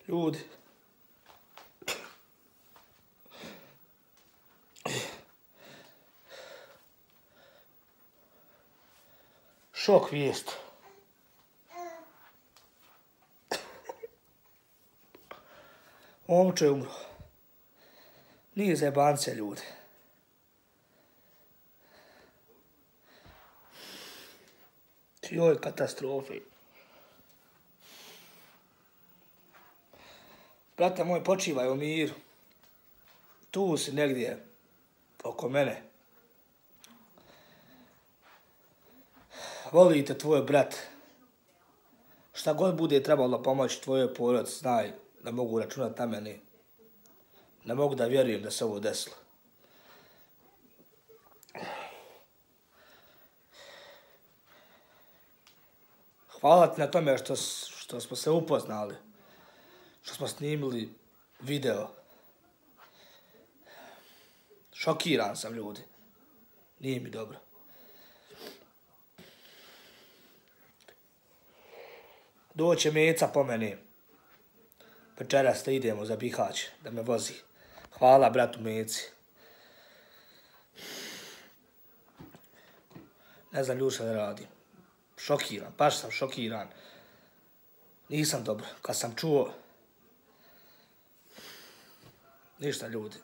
Ljudi. Šok vijest. Momče je umro. Nije zajebance, ljudi. Joj, katastrofi. Brate moj, počivaj u miru. Tu si negdje, oko mene. Volite tvoj brat. Šta god bude trebalo pomoći tvojoj porodici, znaj da mogu računati na mene. Ne mogu da vjerujem da se ovo desilo. Hvala ti na tome što smo se upoznali. Što smo snimili video. Šokiran sam, ljudi. Nije mi dobro. Doće Meca po mene. Večeras da idemo za Bihać, da me vozi. Hvala bratu Meci. Ne znam ljudi šta da radim. Šokiran, baš sam šokiran. Nisam dobro. Kad sam čuo... Ništa ljudi.